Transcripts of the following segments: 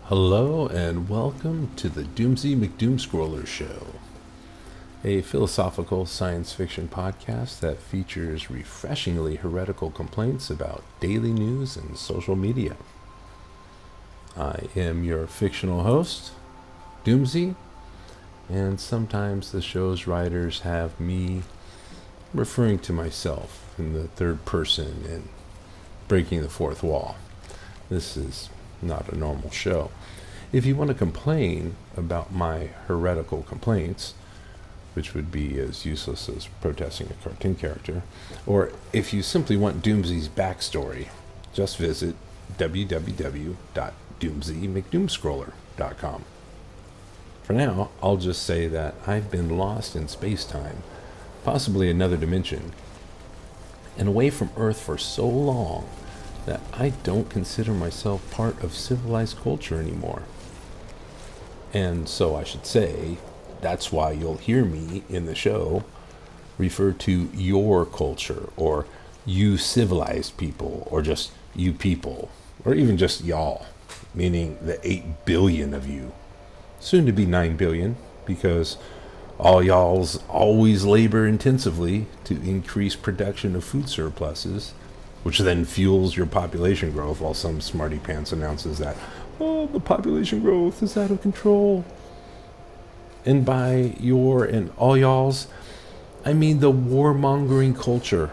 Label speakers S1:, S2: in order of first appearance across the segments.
S1: Hello and welcome to the Doomsy McDoomscroller Show, a philosophical science fiction podcast that features refreshingly heretical complaints about daily news and social media. I am your fictional host, Doomsy, and sometimes the show's writers have me referring to myself in the third person and breaking the fourth wall. This is not a normal show. If you want to complain about my heretical complaints, which would be as useless as protesting a cartoon character, or if you simply want Doomsy's backstory, just visit www.doomsymcdoomscroller.com. For now, I'll just say that I've been lost in space-time, possibly another dimension, and away from Earth for so long that I don't consider myself part of civilized culture anymore. And so I should say, that's why you'll hear me in the show refer to your culture, or you civilized people, or just you people, or even just y'all, meaning the 8 billion of you. Soon to be 9 billion, because all y'alls always labor intensively to increase production of food surpluses, which then fuels your population growth, while some smarty pants announces that, oh, the population growth is out of control. And by your and all y'alls, I mean the warmongering culture,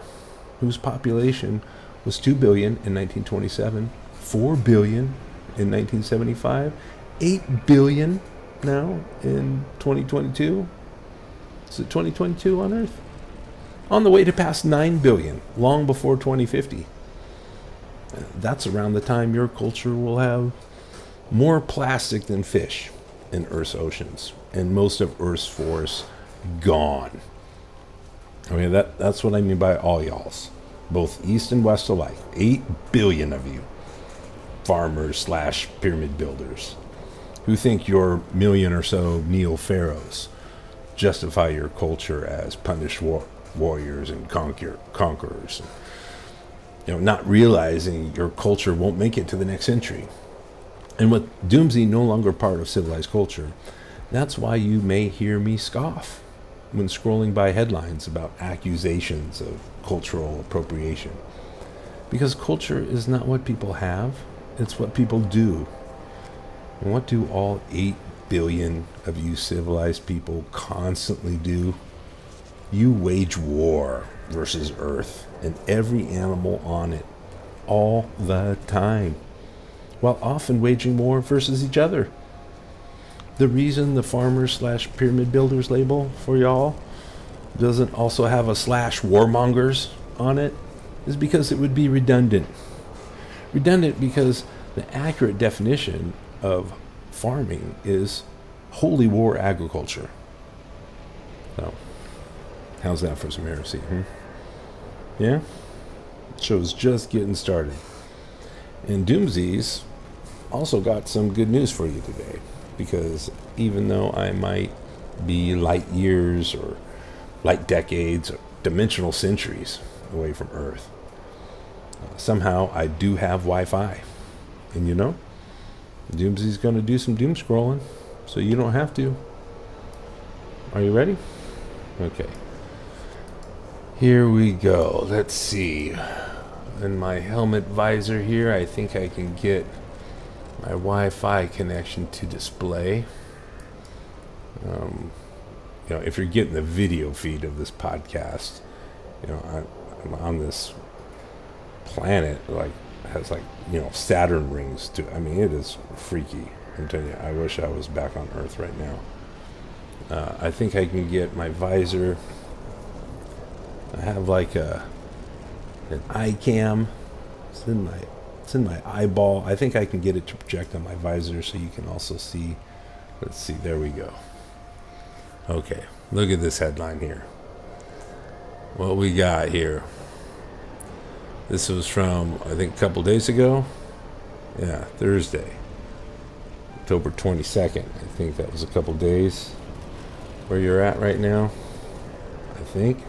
S1: whose population was 2 billion in 1927, 4 billion in 1975, 8 billion now in 2022. Is it 2022 on Earth? On the way to pass 9 billion, long before 2050. That's around the time your culture will have more plastic than fish in Earth's oceans, and most of Earth's forests gone. Okay, that's what I mean by all y'alls, both east and west alike. 8 billion of you, farmers / pyramid builders, who think your million or so neo-pharaohs justify your culture as punished warriors and conquerors, not realizing your culture won't make it to the next century. And with Doomsy no longer part of civilized culture, that's why you may hear me scoff when scrolling by headlines about accusations of cultural appropriation. Because culture is not what people have, it's what people do. And what do all 8 billion of you civilized people constantly do? You wage war versus Earth and every animal on it all the time, while often waging war versus each other. The reason the farmers / pyramid builders label for y'all doesn't also have a /warmongers on it is because it would be redundant. Redundant because the accurate definition of farming is holy war agriculture. So, how's that for some heresy? Yeah? Show's just getting started. And Doomsy's also got some good news for you today, because even though I might be light years or light decades or dimensional centuries away from Earth, somehow I do have Wi-Fi. And Doomsy's going to do some doom scrolling, so you don't have to. Are you ready? Okay. Here we go. Let's see. In my helmet visor here, I think I can get my Wi-Fi connection to display. If you're getting the video feed of this podcast, I'm on this planet has Saturn rings to. I mean, it is freaky. I'm telling you, I wish I was back on Earth right now. I think I can get my visor. I have an eye cam. It's in my eyeball. I think I can get it to project on my visor so you can also see. Let's see, there we go. Okay, look at this headline here. What we got here. This was from, I think, a couple days ago. Yeah, Thursday. October 22nd. I think that was a couple days where you're at right now. I think.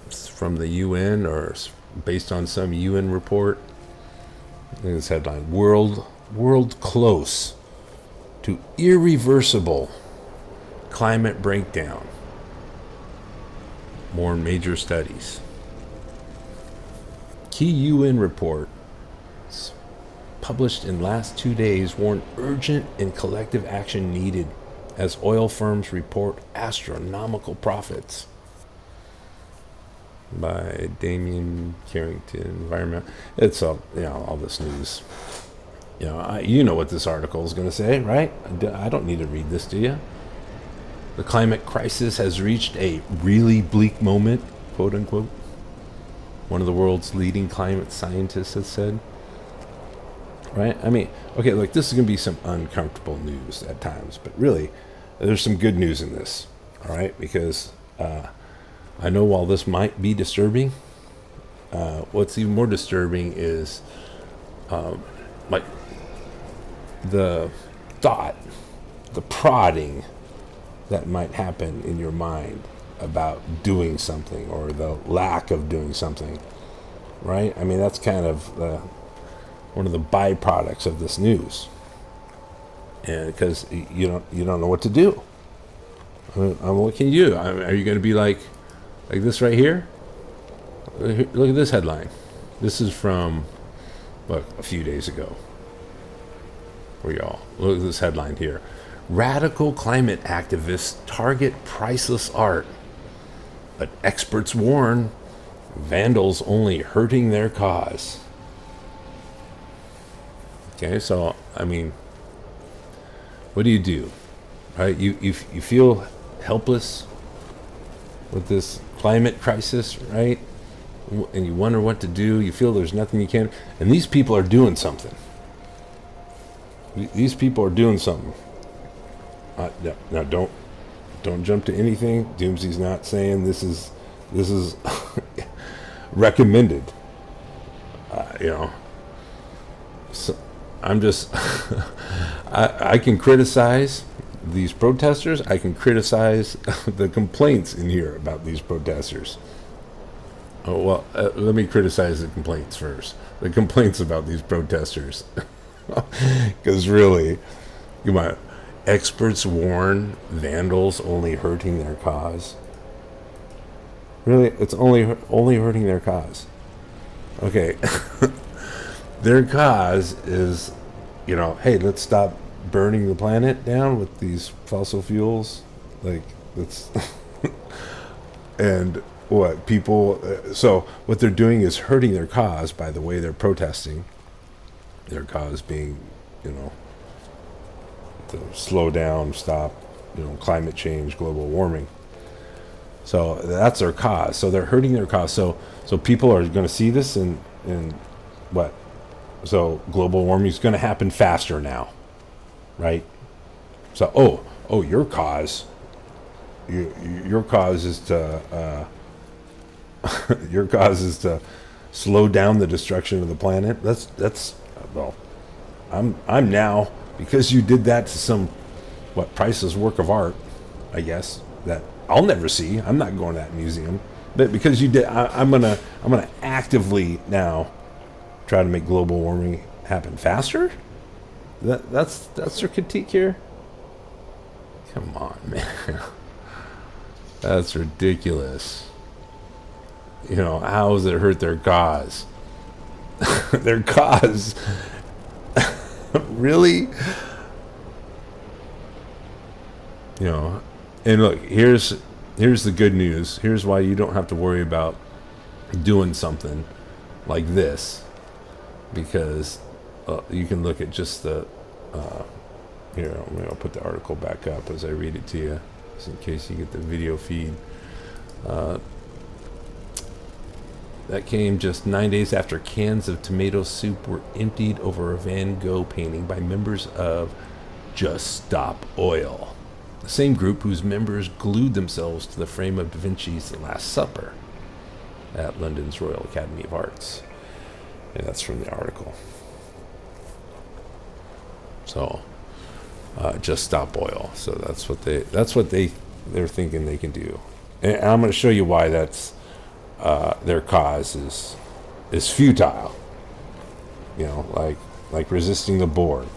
S1: It's from the UN, or based on some UN report. Look at this headline: World close to irreversible climate breakdown. More major studies. Key UN report published in last 2 days warned urgent and collective action needed as oil firms report astronomical profits. By Damien Carrington, Environment. It's all this news. You know what this article is going to say, right? I don't need to read this to you. The climate crisis has reached a really bleak moment, quote unquote. One of the world's leading climate scientists has said. Right? I mean, okay, look, this is going to be some uncomfortable news at times, but really, there's some good news in this, all right? Because I know while this might be disturbing, what's even more disturbing is like the thought, the prodding that might happen in your mind about doing something or the lack of doing something, right? I mean, that's kind of one of the byproducts of this news, and because you don't know what to do. What can you do? Are you going to be like this right here? Look at this headline. This is from a few days ago. For y'all, look at this headline here: Radical climate activists target priceless art, but experts warn vandals only hurting their cause. Okay, so I mean, what do? Right? You feel helpless with this climate crisis, right? And you wonder what to do. You feel there's nothing you can. And these people are doing something. These people are doing something. Now don't jump to anything. Doomsy's not saying this is recommended. So I'm just I can criticize these protesters. I can criticize the complaints in here about these protesters. Oh, well, let me criticize the complaints first. The complaints about these protesters. Because really, come on, experts warn vandals only hurting their cause. Really, it's only hurting their cause. Okay, their cause is, hey, let's stop burning the planet down with these fossil fuels. Like, let's, and what people. So what they're doing is hurting their cause by the way they're protesting. Their cause being, to slow down, stop, climate change, global warming. So that's their cause. So they're hurting their cause. So people are going to see this and what? So global warming is going to happen faster now, right? So your cause, your cause is to your cause is to slow down the destruction of the planet. That's well, I'm now, because you did that to some priceless work of art, I guess, that I'll never see. I'm not going to that museum, but because you did, I'm gonna actively now try to make global warming happen faster. That's their critique here. Come on, man. That's ridiculous. How does it hurt their cause? Their cause. Really? And look, here's the good news. Here's why you don't have to worry about doing something like this, because you can look at just the here, I'll put the article back up as I read it to you, just in case you get the video feed. That came just 9 days after cans of tomato soup were emptied over a Van Gogh painting by members of Just Stop Oil, the same group whose members glued themselves to the frame of Da Vinci's The Last Supper at London's Royal Academy of Arts. And that's from the article. So, Just Stop Oil. So that's what they're thinking they can do. And I'm going to show you why that's their cause is futile. like resisting the board.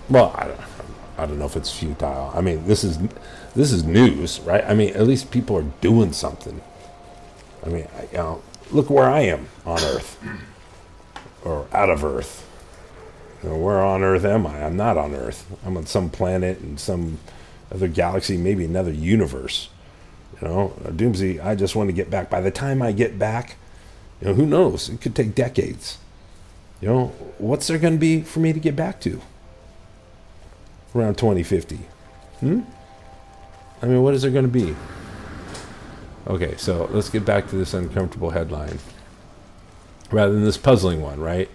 S1: Well, I don't know if it's futile. I mean, this is news, right? I mean, at least people are doing something. I mean, look where I am on Earth, or out of Earth. Where on Earth am I? I'm not on Earth. I'm on some planet in some other galaxy, maybe another universe. Doomsy, I just want to get back. By the time I get back, who knows? It could take decades. What's there going to be for me to get back to? Around 2050. I mean, what is there going to be? Okay, so let's get back to this uncomfortable headline. Rather than this puzzling one, right?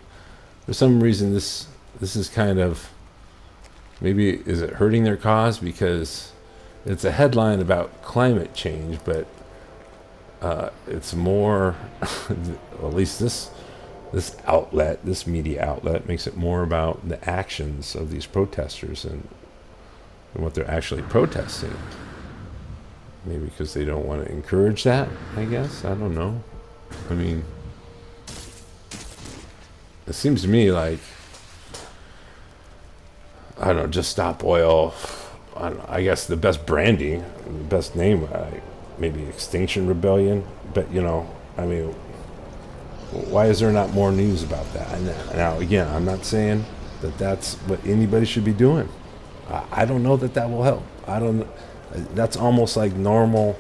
S1: For some reason, this is kind of, maybe, is it hurting their cause? Because it's a headline about climate change, but it's more, well, at least this media outlet makes it more about the actions of these protesters and what they're actually protesting. Maybe because they don't want to encourage that, I guess. I don't know. I mean, it seems to me like, I don't know, just stop oil. I don't know, I guess the best branding, the best name, maybe Extinction Rebellion. But, I mean, why is there not more news about that? And now, again, I'm not saying that that's what anybody should be doing. I don't know that will help. That's almost like normal,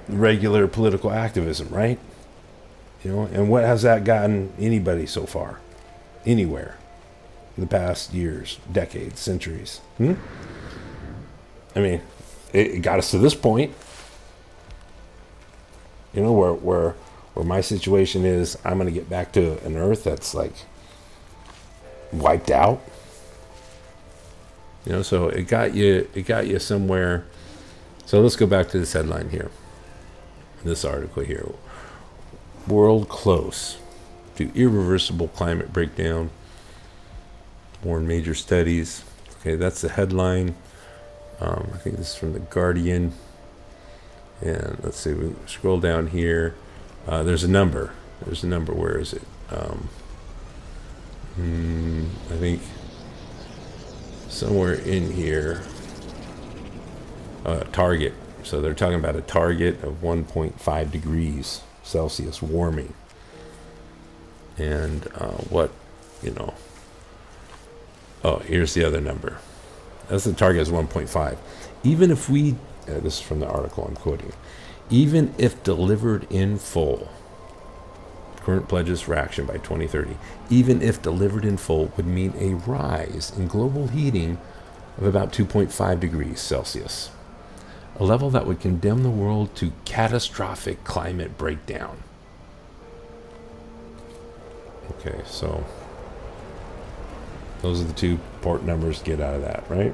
S1: regular political activism, right? And what has that gotten anybody so far? Anywhere? In the past years, decades, centuries? I mean, it got us to this point. Where my situation is, I'm going to get back to an Earth that's like wiped out. So it got you somewhere. So let's go back to this headline here. This article here. World close to irreversible climate breakdown. More major studies. Okay, that's the headline. I think this is from The Guardian. And let's see, we scroll down here. There's a number. Where is it? I think somewhere in here. Target. So they're talking about a target of 1.5 degrees Celsius warming. And here's the other number. That's the target is 1.5. Even if we, this is from the article I'm quoting, even if delivered in full, current pledges for action by 2030, even if delivered in full, would mean a rise in global heating of about 2.5 degrees Celsius, a level that would condemn the world to catastrophic climate breakdown. Okay, so those are the two important numbers to get out of that, right?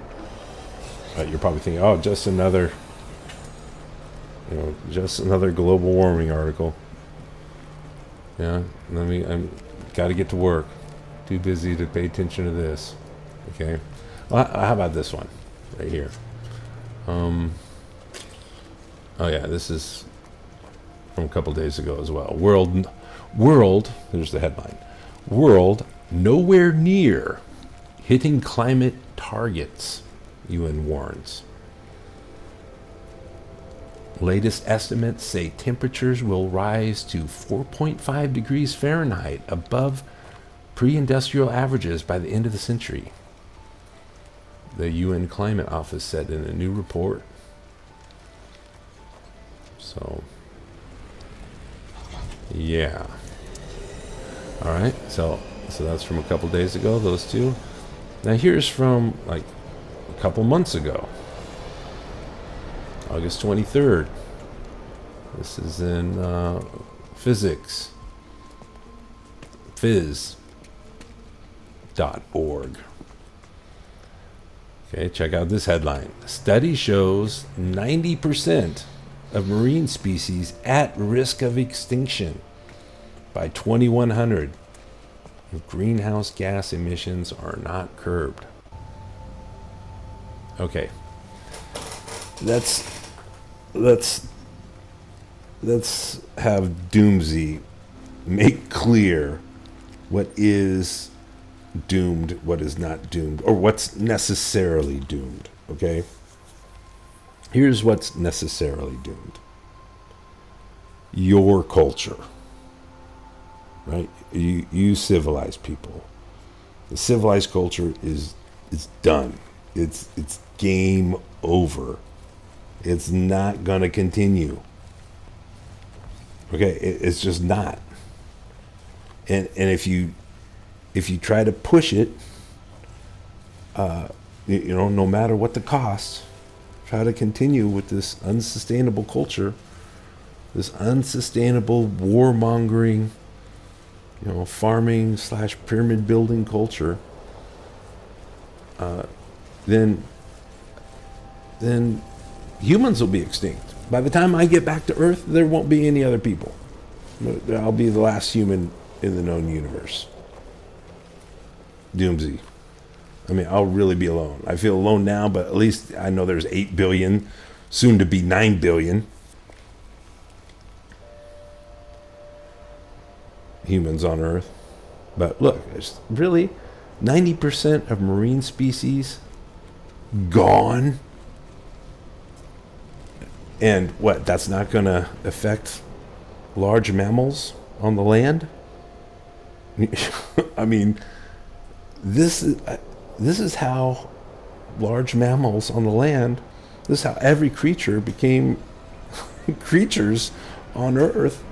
S1: You're probably thinking, oh, just another global warming article. Yeah, I'm got to get to work. Too busy to pay attention to this. Okay, well, how about this one right here? Oh yeah, this is from a couple days ago as well. World. Here's the headline: World nowhere near hitting climate targets, UN warns. Latest estimates say temperatures will rise to 4.5 degrees Fahrenheit above pre-industrial averages by the end of the century, the UN Climate Office said in a new report. So, yeah. All right, so that's from a couple days ago, those two. Now here's from like a couple months ago, August 23rd. This is in physics, phys.org. Okay, check out this headline. Study shows 90% of marine species at risk of extinction by 2100 if greenhouse gas emissions are not curbed. Okay, let's have Doomsy make clear what is doomed, what is not doomed, or what's necessarily doomed. Okay? Here's what's necessarily doomed. Your culture. Right? You civilized people. The civilized culture is done. It's game over. It's not gonna continue. Okay, it's just not. And if you try to push it, no matter what the cost, try to continue with this unsustainable culture, this unsustainable warmongering, farming / pyramid building culture, then humans will be extinct. By the time I get back to Earth, there won't be any other people. I'll be the last human in the known universe. Doomsy. I mean, I'll really be alone. I feel alone now, but at least I know there's 8 billion, soon to be 9 billion humans on Earth. But look, it's really 90% of marine species gone. And what? That's not going to affect large mammals on the land? I mean, this is how large mammals on the land, this is how every creature became creatures on Earth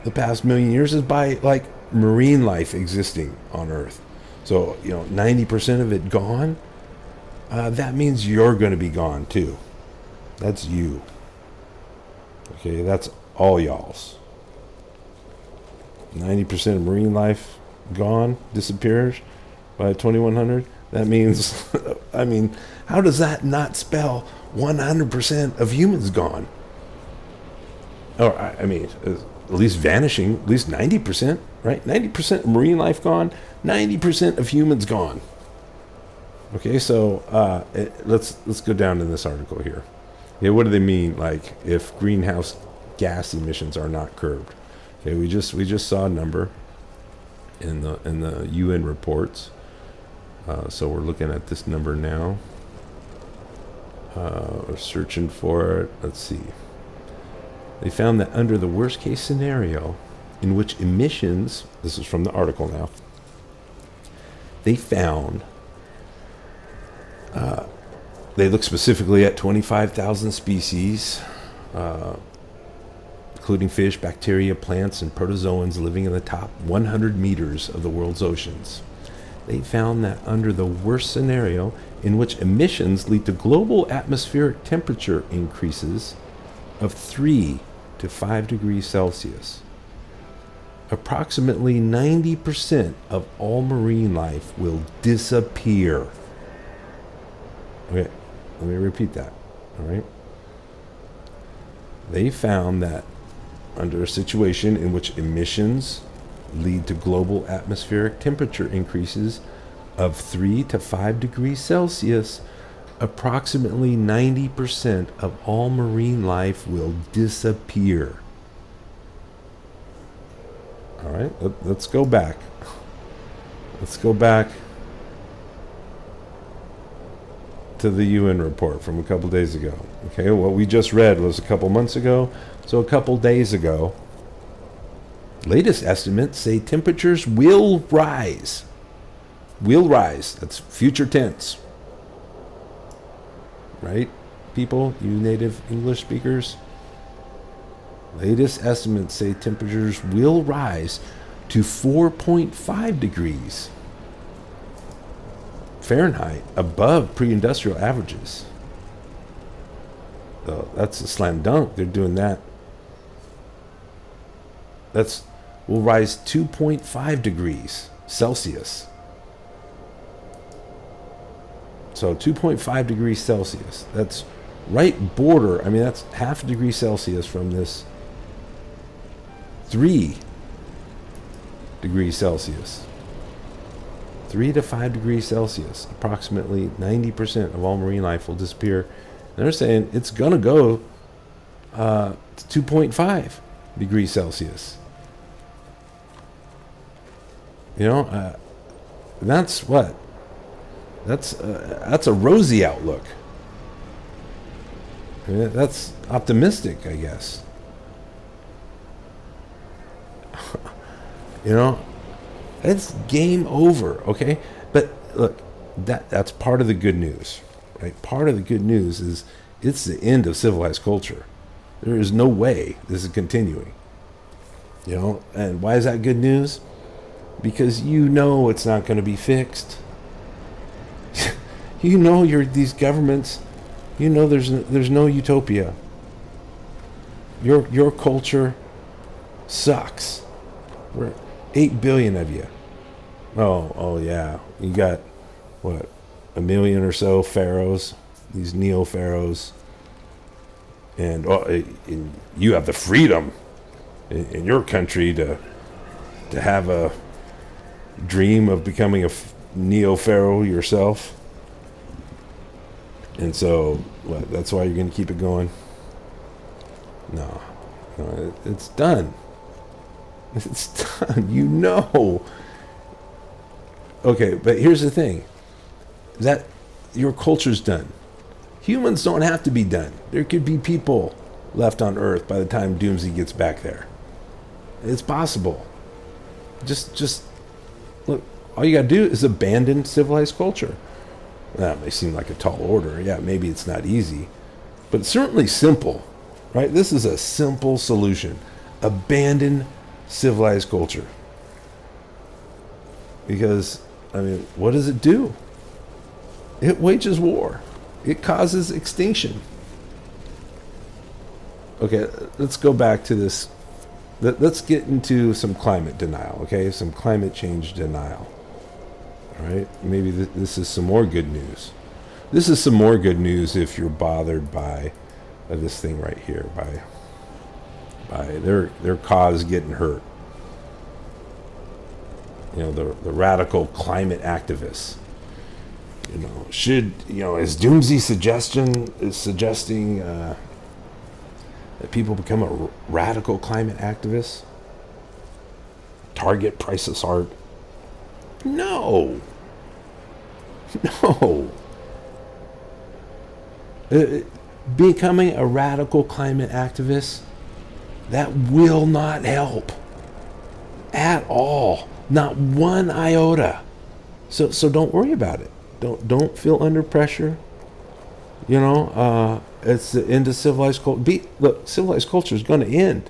S1: the past million years, is by like marine life existing on Earth. So 90% of it gone. That means you're going to be gone too. That's you. Okay, that's all y'all's. 90% of marine life gone, disappears by 2100. That means, I mean, how does that not spell 100% of humans gone? Or, I mean, at least vanishing, at least 90%, right? 90% of marine life gone, 90% of humans gone. Okay, so let's go down in this article here. Okay, what do they mean? Like, if greenhouse gas emissions are not curbed? Okay, we just saw a number in the UN reports. So we're looking at this number now. We're searching for it. Let's see. They found that under the worst case scenario, in which emissions, this is from the article now, they found, they look specifically at 25,000 species, including fish, bacteria, plants, and protozoans living in the top 100 meters of the world's oceans. They found that under the worst scenario, in which emissions lead to global atmospheric temperature increases of 3 to 5 degrees Celsius, approximately 90% of all marine life will disappear. Okay, let me repeat that. All right. They found that under a situation in which emissions lead to global atmospheric temperature increases of 3 to 5 degrees Celsius, approximately 90% of all marine life will disappear. All right, let's go back. Let's go back to the UN report from a couple days ago. Okay, what we just read was a couple months ago. So a couple days ago, latest estimates say temperatures will rise. Will rise. That's future tense. Right? People, you native English speakers? Latest estimates say temperatures will rise to 4.5 degrees Fahrenheit above pre-industrial averages. So that's a slam dunk. They're doing that. Will rise 2.5 degrees Celsius. So 2.5 degrees Celsius. That's right border. I mean, that's half a degree Celsius from this 3 degrees Celsius. 3 to 5 degrees Celsius. Approximately 90% of all marine life will disappear. And they're saying it's going to go to 2.5 degrees Celsius. You know, that's what. That's a rosy outlook. I mean, that's optimistic, I guess. You know, it's game over, okay? But look, that's part of the good news, right? Part of the good news is it's the end of civilized culture. There is no way this is continuing. You know, and why is that good news? Because you know it's not going to be fixed. You know these governments. You know there's no utopia. Your culture sucks. We're 8 billion of you. Oh yeah. You got what, 1 million or so pharaohs, these neo pharaohs, and you have the freedom in your country to have a dream of becoming a neo pharaoh yourself. And so, what? That's why you're going to keep it going? No, it's done. It's done. You know. Okay, but here's the thing: that your culture's done. Humans don't have to be done. There could be people left on Earth by the time Doomsy gets back there. It's possible. Just look. All you got to do is abandon civilized culture. That may seem like a tall order. Yeah, maybe it's not easy, but it's certainly simple, right? This is a simple solution. Abandon civilized culture. Because, I mean, what does it do? It wages war. It causes extinction. Okay, let's go back to this. Let's get into some climate denial, okay? Some climate change denial. All right, maybe this is some more good news. This is some more good news if you're bothered by this thing right here, by their cause getting hurt. You know, the radical climate activists. You know, is Doomsy suggesting that people become a radical climate activist? Target priceless art? No. Becoming a radical climate activist, that will not help at all. Not one iota. So don't worry about it. Don't feel under pressure. You know, it's the end of civilized culture. Look, civilized culture is going to end.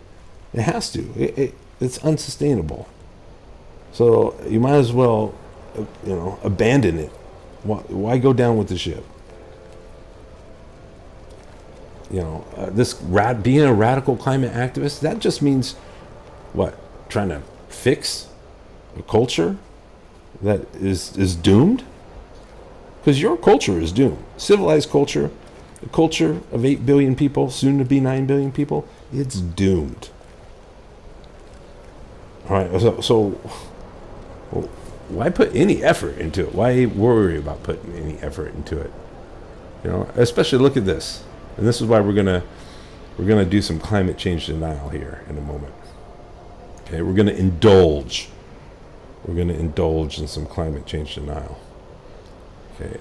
S1: It has to. It's unsustainable. So you might as well, abandon it. Why go down with the ship? Being a radical climate activist, that just means what? Trying to fix a culture that is doomed? Because your culture is doomed. Civilized culture, the culture of 8 billion people, soon to be 9 billion people, it's doomed. All right, so why put any effort into it? Why worry about putting any effort into it? Especially look at this. And this is why we're gonna do some climate change denial here in a moment. Okay, we're gonna indulge. We're gonna indulge in some climate change denial. Okay,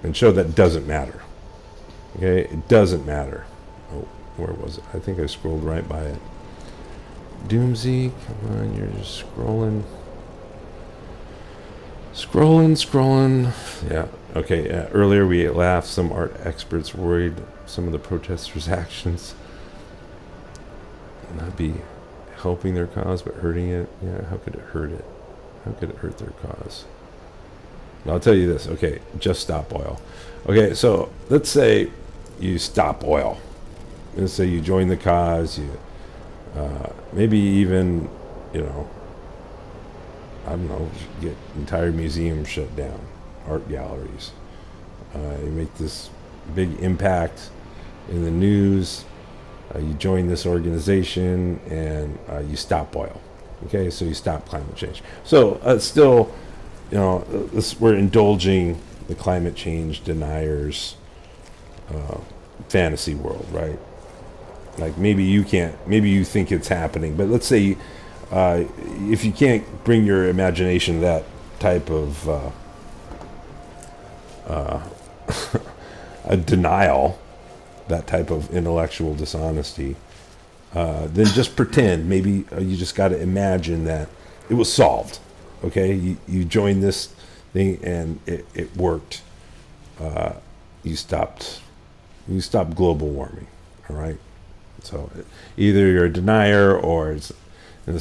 S1: and show that doesn't matter. Okay, it doesn't matter. Oh, where was it? I think I scrolled right by it. Doomsy, come on, you're just scrolling. Scrolling. Yeah, okay, earlier we laughed. Some art experts worried some of the protesters' actions not be helping their cause but hurting it. Yeah, how could it hurt it? How could it hurt their cause? I'll tell you this. Okay, just stop oil. Okay, so let's say you stop oil. Let's say you join the cause. You maybe even, I don't know, get entire museums shut down, art galleries. You make this big impact in the news. You join this organization and you stop oil. Okay, so you stop climate change. So still, we're indulging the climate change deniers' fantasy world, right? Like maybe you think it's happening, but let's say if you can't bring your imagination to that type of a denial, that type of intellectual dishonesty, then just pretend. Maybe you just got to imagine that it was solved. Okay, you joined this thing and it worked. You stopped global warming. All right. So either you're a denier, or it's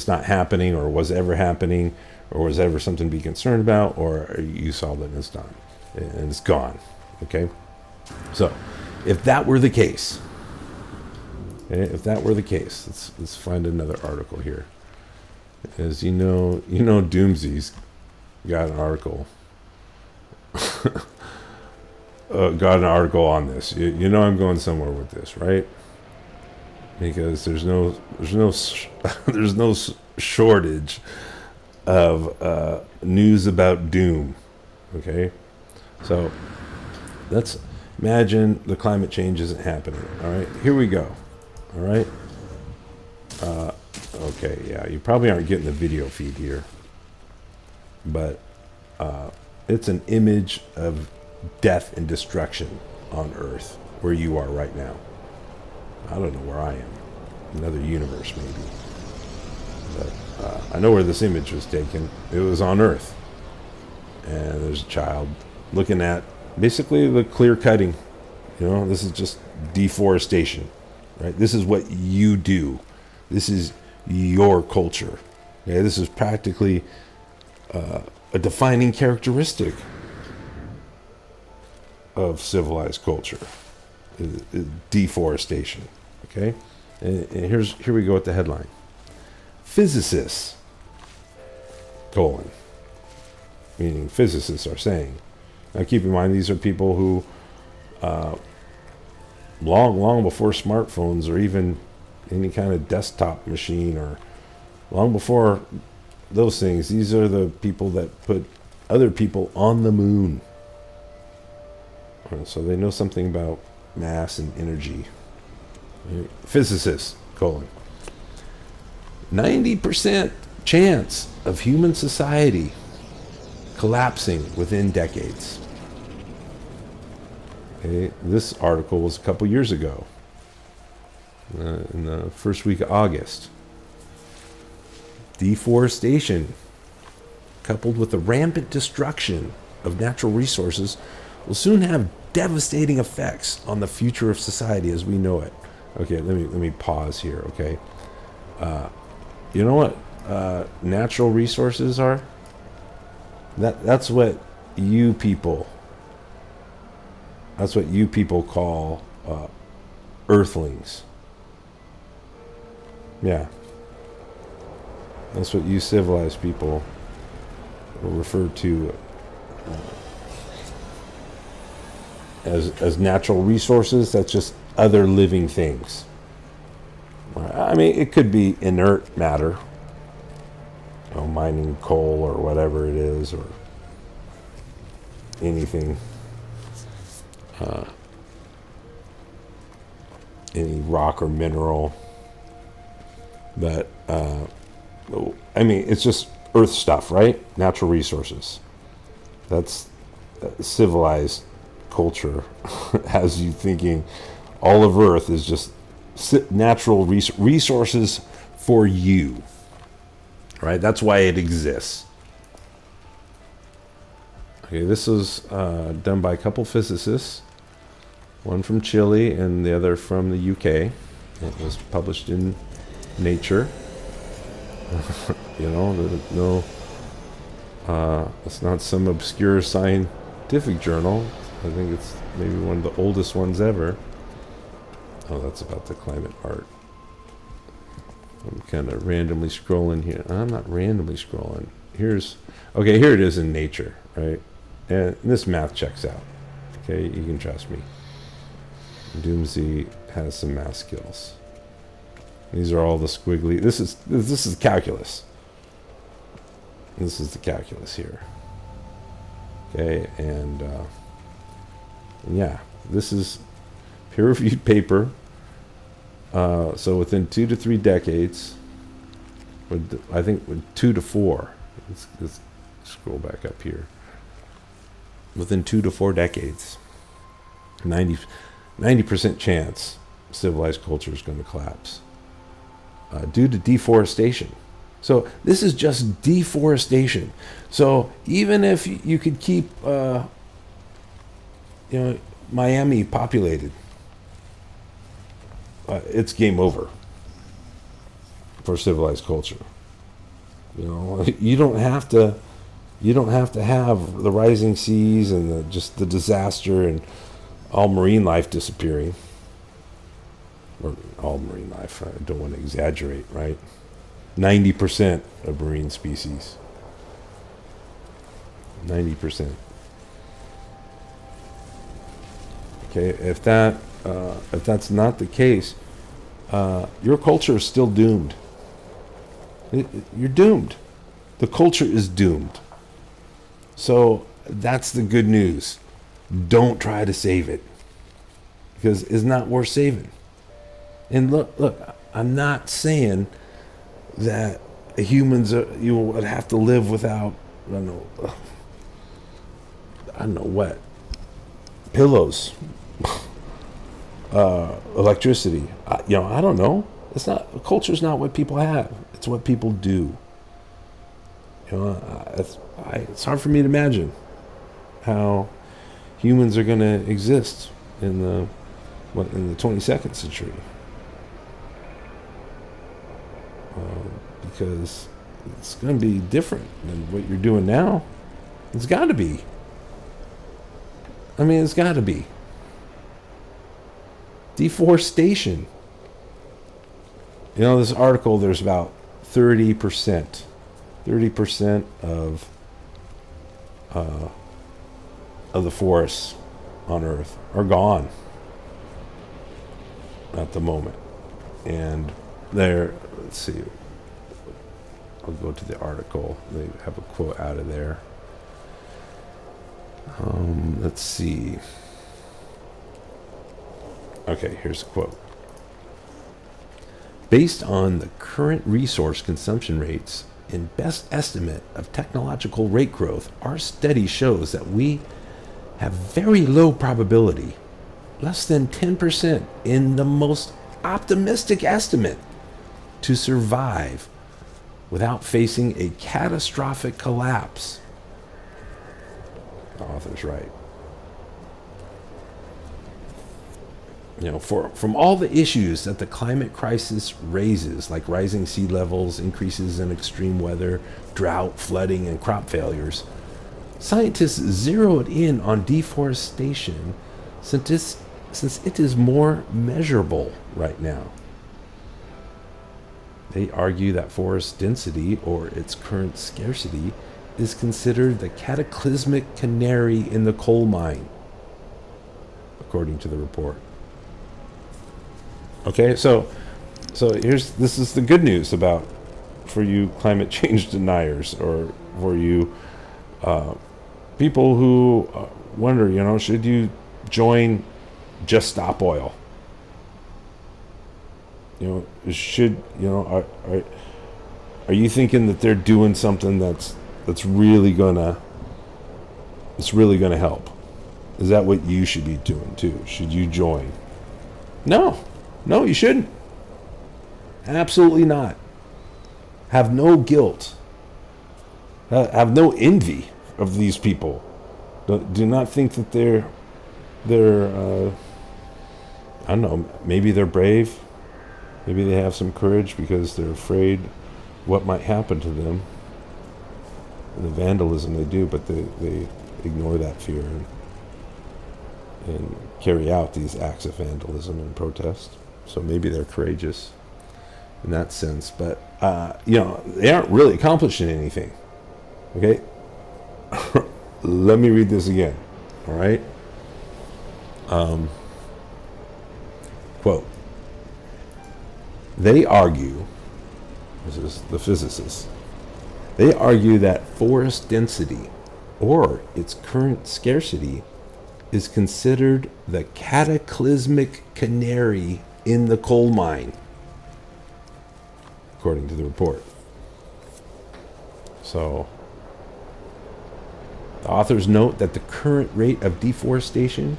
S1: not happening, or was ever happening, or was ever something to be concerned about, or you solved it and it's done and it's gone. Okay. So if that were the case, let's find another article here. As you know, Doomsy's got an article. Got an article on this. You know I'm going somewhere with this, right? Because there's no shortage of news about doom. Okay, so let's imagine the climate change isn't happening. All right, here we go. All right. Okay, yeah, you probably aren't getting the video feed here, but it's an image of death and destruction on Earth, where you are right now. I don't know where I am. Another universe, maybe. But I know where this image was taken. It was on Earth. And there's a child looking at basically the clear cutting. This is just deforestation, right? This is what you do. This is your culture. Okay? This is practically a defining characteristic of civilized culture. Deforestation. Okay? And here we go with the headline. Physicists, meaning physicists are saying. Now keep in mind, these are people who long before smartphones or even any kind of desktop machine, or long before those things, these are the people that put other people on the moon. So they know something about mass and energy. Physicists, 90% chance of human society collapsing within decades. Okay, this article was a couple years ago, in the first week of August. Deforestation, coupled with the rampant destruction of natural resources, will soon have devastating effects on the future of society as we know it. Okay, let me pause here. Okay, you know what natural resources are? That's what you people. That's what you people call earthlings. Yeah, that's what you civilized people will refer to as natural resources. That's just other living things. I mean, it could be inert matter, mining coal or whatever it is, or anything, any rock or mineral. But I mean, it's just earth stuff, right? Natural resources. That's civilized culture has you thinking all of Earth is just natural resources for you, right? That's why it exists. Okay, this was done by a couple physicists, one from Chile and the other from the UK. It was published in Nature. It's not some obscure scientific journal. I think it's maybe one of the oldest ones ever. Oh, that's about the climate art. I'm kind of randomly scrolling here. I'm not randomly scrolling. Here it is in Nature, right? And this math checks out. Okay, you can trust me. Doomsy has some math skills. These are all the squiggly. This is calculus. This is the calculus here. Okay, and yeah, this is peer-reviewed paper. So within 2 to 3 decades, I think 2 to 4. Let's scroll back up here. Within 2 to 4 decades, 90% chance civilized culture is going to collapse due to deforestation. So this is just deforestation. So even if you could keep, Miami populated, it's game over for civilized culture. You don't have to have the rising seas and just the disaster and all marine life disappearing. Or all marine life, I don't want to exaggerate, right? 90% of marine species. 90%. Okay, if that's not the case, your culture is still doomed. You're doomed. The culture is doomed. So that's the good news. Don't try to save it, because it's not worth saving. And look, I'm not saying that humans you would have to live without I don't know what, pillows, electricity. I don't know. Culture's not what people have. It's what people do. It's hard for me to imagine how humans are going to exist in the 22nd century. Because it's going to be different than what you're doing now. It's got to be. It's got to be. Deforestation. This article, there's about 30% of the forests on Earth are gone at the moment. And let's see, I'll go to the article. They have a quote out of there. Let's see. Okay, here's a quote. Based on the current resource consumption rates and best estimate of technological rate growth, our study shows that we have very low probability, less than 10% in the most optimistic estimate, to survive without facing a catastrophic collapse. The author's right. From all the issues that the climate crisis raises, like rising sea levels, increases in extreme weather, drought, flooding, and crop failures, scientists zeroed in on deforestation since it is more measurable right now. They argue that forest density, or its current scarcity, is considered the cataclysmic canary in the coal mine, according to the report. Okay, so this is the good news for you climate change deniers, or for you people who wonder, should you join Just Stop Oil? Are you thinking that they're doing something that's really gonna help? Is that what you should be doing too? Should you join? No, you shouldn't. Absolutely not. Have no guilt. Have no envy of these people. Do not think that they're I don't know, maybe they're brave. Maybe they have some courage because they're afraid what might happen to them and the vandalism they do, but they ignore that fear and carry out these acts of vandalism and protest. So maybe they're courageous in that sense, but they aren't really accomplishing anything. Okay? Let me read this again. All right? Quote, they argue, this is the physicists, they argue that forest density, or its current scarcity, is considered the cataclysmic canary in the coal mine, according to the report. So the authors note that the current rate of deforestation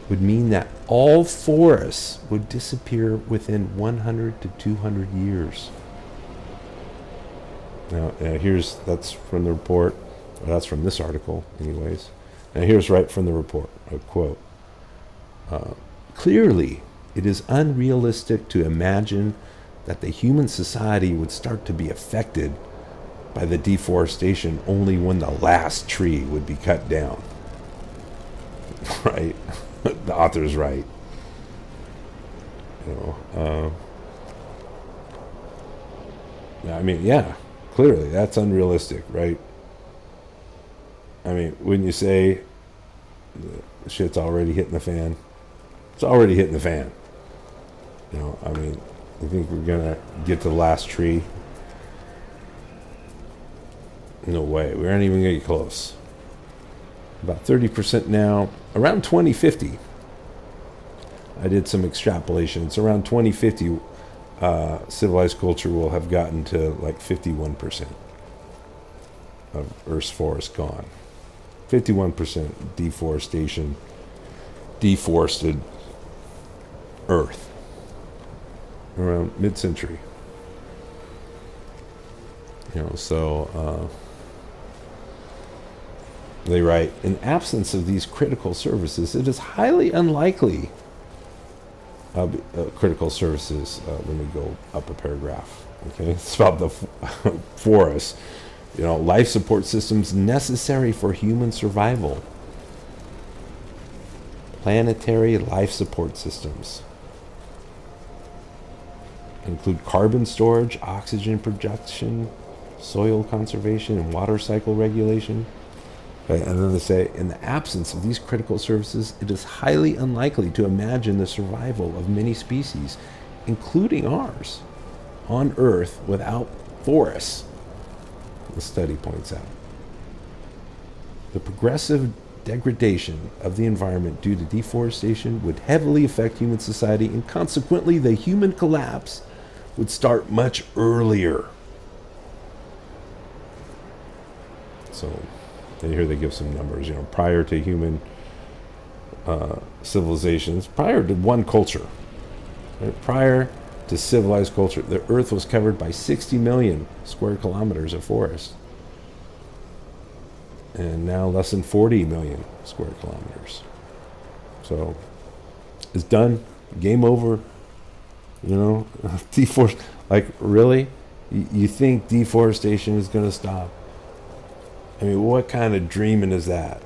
S1: would mean that all forests would disappear within 100 to 200 years. Now, that's from the report. Well, that's from this article, anyways. Now, here's right from the report, a quote. Clearly, it is unrealistic to imagine that the human society would start to be affected by the deforestation only when the last tree would be cut down. Right? The author's right. I mean, yeah, clearly that's unrealistic, right? I mean, wouldn't you say the shit's already hitting the fan? It's already hitting the fan. I mean, you think we're gonna get to the last tree? No way. We aren't even gonna get close. About 30% now. Around 2050, I did some extrapolation. It's around 2050, civilized culture will have gotten to like 51% of Earth's forest gone. 51% deforestation, deforested Earth around mid-century. They write, in absence of these critical services, it is highly unlikely. Critical services, let me go up a paragraph. Okay, it's about the forests. Life support systems necessary for human survival. Planetary life support systems include carbon storage, oxygen production, soil conservation, and water cycle regulation. Okay, and then they say, in the absence of these critical services, it is highly unlikely to imagine the survival of many species, including ours, on Earth without forests, the study points out. The progressive degradation of the environment due to deforestation would heavily affect human society, and consequently, the human collapse would start much earlier. So, and here they give some numbers. Prior to human civilizations, prior to one culture, right? Prior to civilized culture, the Earth was covered by 60 million square kilometers of forest, and now less than 40 million square kilometers. So it's done. Game over. Like, really? You think deforestation is going to stop? I mean, what kind of dreaming is that?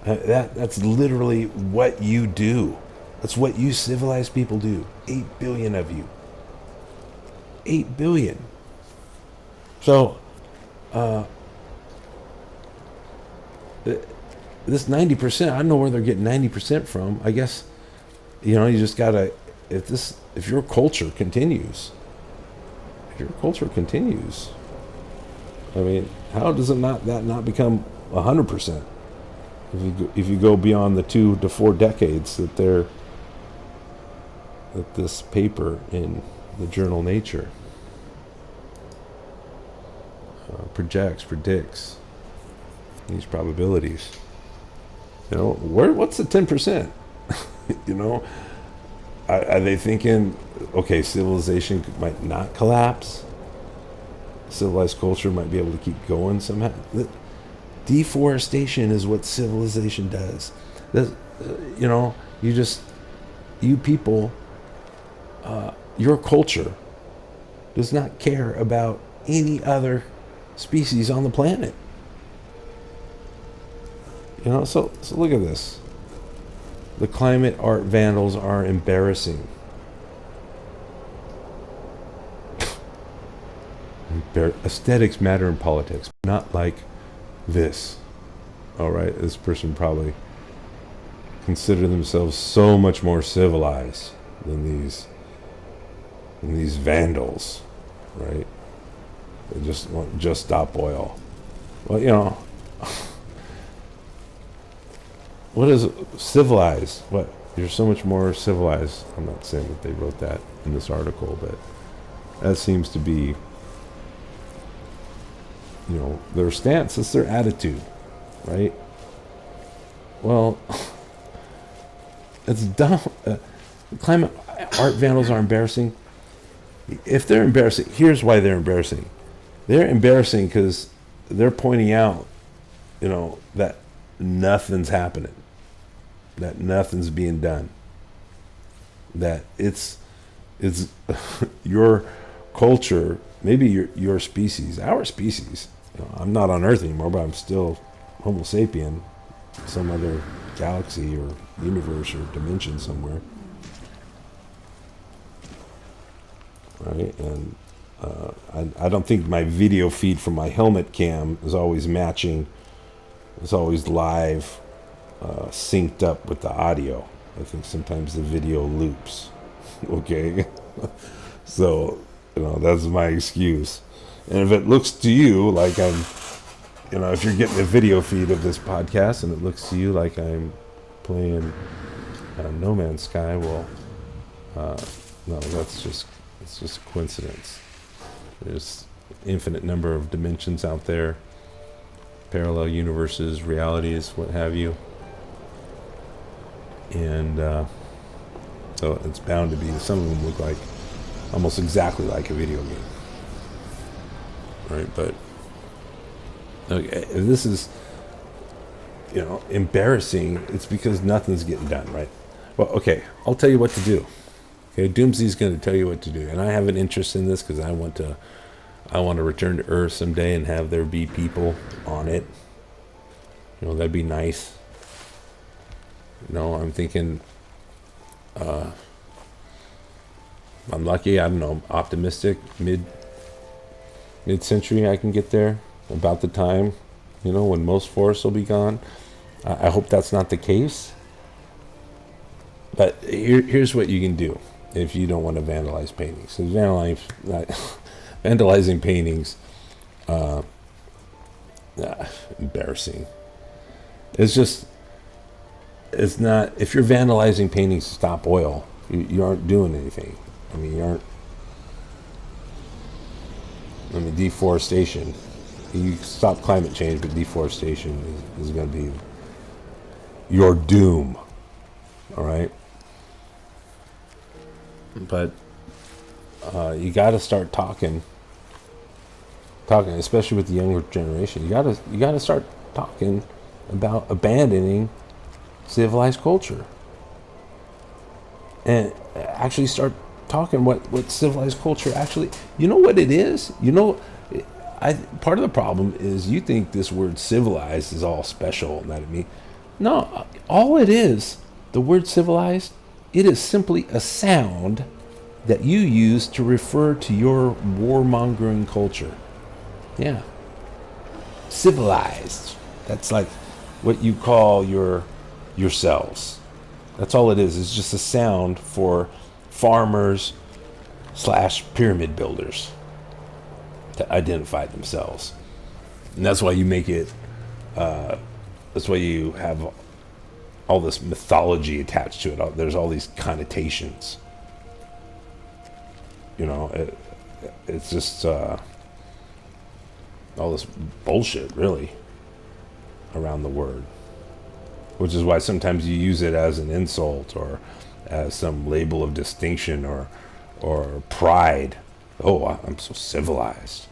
S1: That's literally what you do. That's what you civilized people do. 8 billion of you. 8 billion. So, this 90%, I don't know where they're getting 90% from. I guess, you just gotta, if your culture continues, I mean, how does that not become 100%? If you go beyond the 2 to 4 decades that this paper in the journal Nature predicts these probabilities. What's the 10%? Are they thinking, okay, civilization might not collapse? Civilized culture might be able to keep going somehow. Deforestation is what civilization does. You people, your culture does not care about any other species on the planet. So look at this. The climate art vandals are embarrassing. Aesthetics matter in politics, not like this. All right, this person probably consider themselves so much more civilized than these vandals, right? They just want just stop oil. Well, what is civilized? What? You're so much more civilized. I'm not saying that they wrote that in this article, but that seems to be their stance. It's their attitude, right? Well, it's dumb. Climate art vandals are embarrassing. If they're embarrassing, here's why they're embarrassing. They're embarrassing because they're pointing out, that nothing's happening, that nothing's being done, that it's your culture, maybe your species, our species. I'm not on Earth anymore, but I'm still Homo sapien, some other galaxy or universe or dimension somewhere. Right? And I don't think my video feed from my helmet cam is always matching. It's always live, synced up with the audio. I think sometimes the video loops. Okay? So, that's my excuse. And if it looks to you like I'm, if you're getting a video feed of this podcast and it looks to you like I'm playing No Man's Sky, well, no, it's just a coincidence. There's infinite number of dimensions out there, parallel universes, realities, what have you. And so it's bound to be, some of them look like almost exactly like a video game. Right? But okay, if this is, embarrassing, it's because nothing's getting done, right? Well, okay, I'll tell you what to do. Okay, Doomsy's going to tell you what to do, and I have an interest in this because I want to return to Earth someday and have there be people on it. That'd be nice. I'm thinking, I'm lucky. I don't know, optimistic. Mid-century, I can get there about the time, when most forests will be gone. I hope that's not the case. But here's what you can do if you don't want to vandalize paintings. So vandalizing paintings, embarrassing. It's not, if you're vandalizing paintings to stop oil, you aren't doing anything. Deforestation. You stop climate change, but deforestation is going to be your doom. All right? But you got to start talking, especially with the younger generation. You got to start talking about abandoning civilized culture, and actually start talking what civilized culture actually. You know what it is? Part of the problem is you think this word civilized is all special and that it means. No, all it is, the word civilized, it is simply a sound that you use to refer to your warmongering culture. Yeah. Civilized. That's like what you call yourselves. That's all it is. It's just a sound for farmers / pyramid builders to identify themselves. And that's why you make it, that's why you have all this mythology attached to it. There's all these connotations. It's just all this bullshit, really, around the word. Which is why sometimes you use it as an insult or as some label of distinction or pride. Oh, I'm so civilized.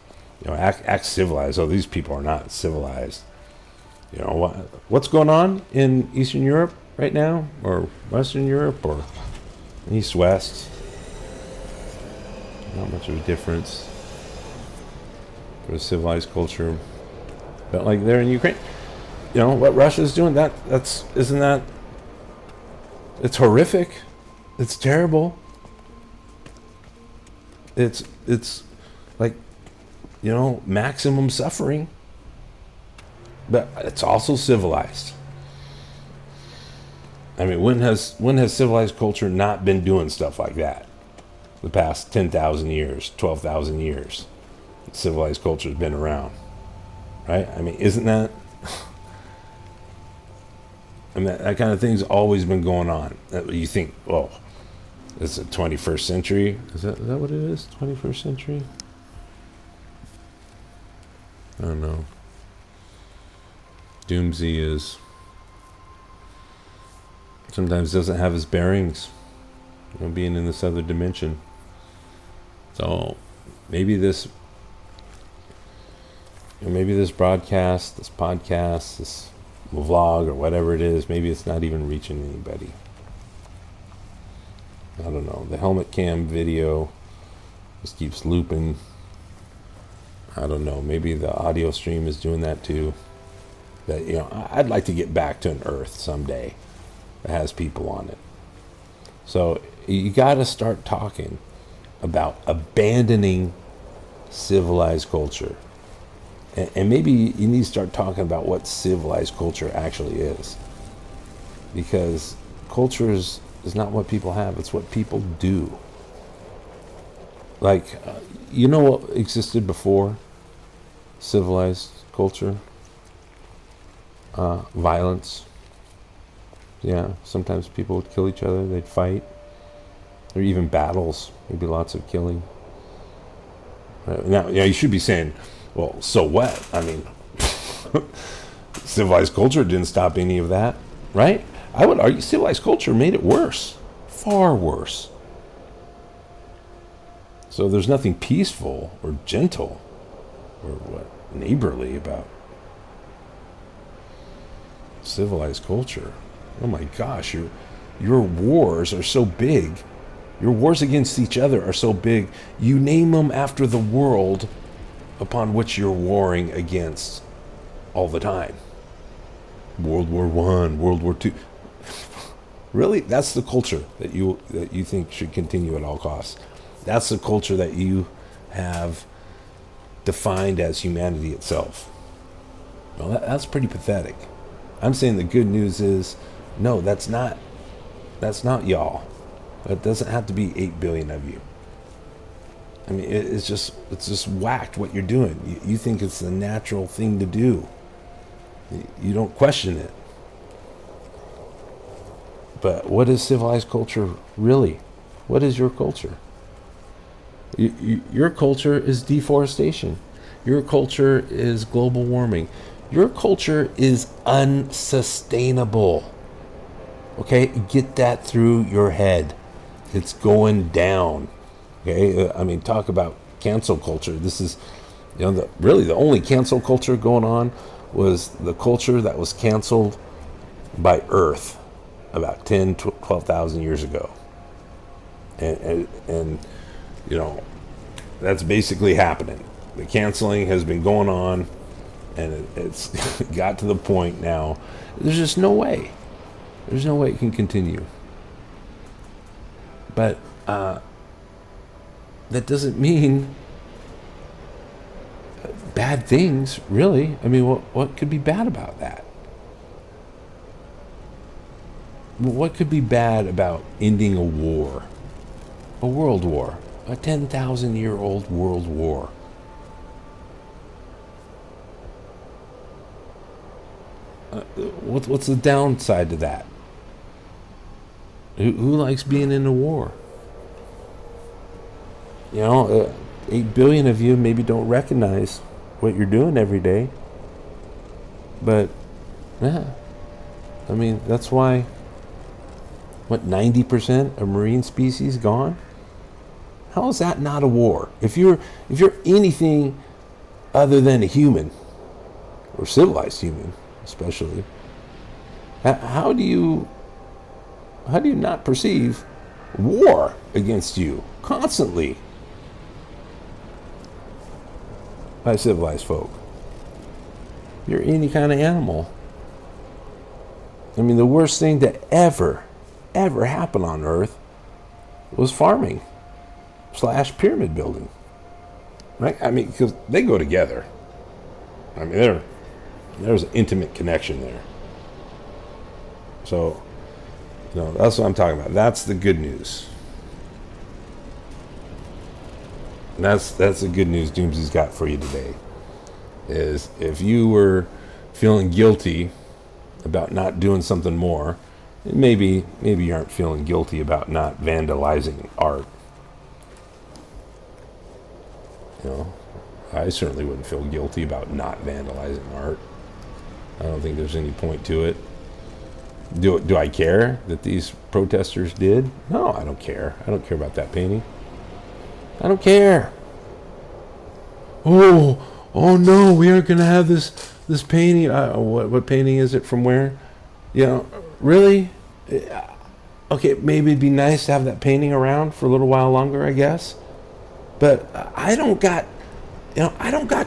S1: Act civilized. Oh, these people are not civilized. What's going on in Eastern Europe right now, or Western Europe, or East-West? Not much of a difference for a civilized culture. But like there in Ukraine, what Russia's doing, isn't that, it's horrific. It's terrible. It's like, maximum suffering. But it's also civilized. When has civilized culture not been doing stuff like that? The past 10,000 years, 12,000 years, civilized culture's been around, right? Isn't that? That kind of thing's always been going on. You think, oh, it's the 21st century. Is that what it is? 21st century? I don't know. Doomsy is sometimes doesn't have his bearings, being in this other dimension. So maybe this broadcast, this podcast, this vlog, or whatever it is, maybe it's not even reaching anybody. I don't know. The helmet cam video just keeps looping. I don't know. Maybe the audio stream is doing that too. That, I'd like to get back to an Earth someday that has people on it. So you got to start talking about abandoning civilized culture. And maybe you need to start talking about what civilized culture actually is. Because culture is not what people have, it's what people do. Like, what existed before civilized culture? Violence. Yeah, sometimes people would kill each other, they'd fight. Or even battles, maybe lots of killing. Now, you should be saying, well, so what? I mean, civilized culture didn't stop any of that, right? I would argue civilized culture made it worse, far worse. So there's nothing peaceful or gentle or neighborly about civilized culture. Oh my gosh, your wars are so big. Your wars against each other are so big. You name them after the world upon which you're warring against all the time. World War I, World War II. Really? That's the culture that you think should continue at all costs. That's the culture that you have defined as humanity itself. Well, that's pretty pathetic. I'm saying the good news is, no, that's not y'all. It doesn't have to be 8 billion of you. I mean, it's just whacked what you're doing. You think it's the natural thing to do. You don't question it. But what is civilized culture really? What is your culture? Your culture is deforestation. Your culture is global warming. Your culture is unsustainable. Okay? Get that through your head. It's going down. Okay? I mean, talk about cancel culture. This is, really the only cancel culture going on was the culture that was canceled by Earth about 10, 12,000 years ago. And that's basically happening. The canceling has been going on, and it's got to the point now. There's just no way. There's no way it can continue. But that doesn't mean bad things, really. I mean, what could be bad about that? What could be bad about ending a war? A world war. A 10,000-year-old world war. What's the downside to that? Who likes being in a war? 8 billion of you maybe don't recognize what you're doing every day. But, yeah. I mean, that's why, 90% of marine species gone? How is that not a war? If you're anything other than a human, or civilized human, especially, how do you not perceive war against you constantly by civilized folk? You're any kind of animal. I mean, the worst thing that ever happened on Earth was farming / pyramid building. Right? I mean, because they go together. I mean, there's an intimate connection there. So, that's what I'm talking about. That's the good news. And that's the good news Doomsy's got for you today. Is if you were feeling guilty about not doing something more, maybe you aren't feeling guilty about not vandalizing art. I certainly wouldn't feel guilty about not vandalizing art. I don't think there's any point to it. Do I care that these protesters did? No, I don't care. I don't care about that painting. I don't care. Oh no, we aren't going to have this painting. What painting is it from where? Really? Okay, maybe it'd be nice to have that painting around for a little while longer, I guess. But I don't got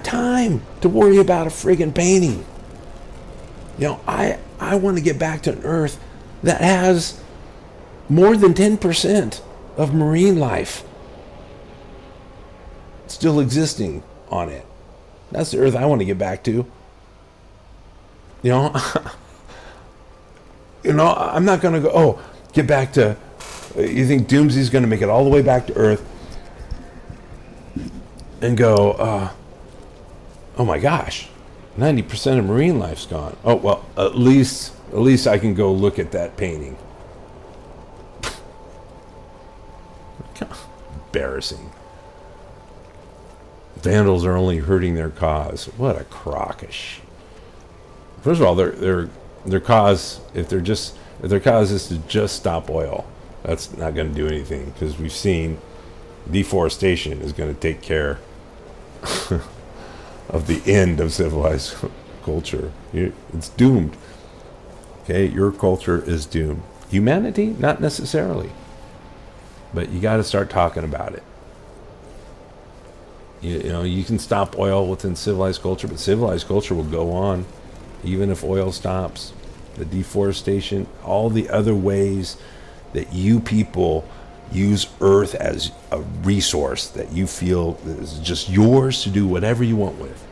S1: time to worry about a friggin' painting. I want to get back to an Earth that has more than 10% of marine life still existing on it. That's the Earth I want to get back to. I'm not going to go, get back to, you think Doomsy's going to make it all the way back to Earth and go, oh my gosh, 90% of marine life's gone. Oh, well, at least I can go look at that painting. Embarrassing. Vandals are only hurting their cause. What a crock of shit. First of all, their cause, if their cause is to just stop oil, that's not going to do anything, because we've seen deforestation is going to take care of the end of civilized culture. It's doomed. Okay, your culture is doomed. Humanity, not necessarily. But you got to start talking about it. You can stop oil within civilized culture, but civilized culture will go on even if oil stops. The deforestation, all the other ways that you people use Earth as a resource that you feel is just yours to do whatever you want with.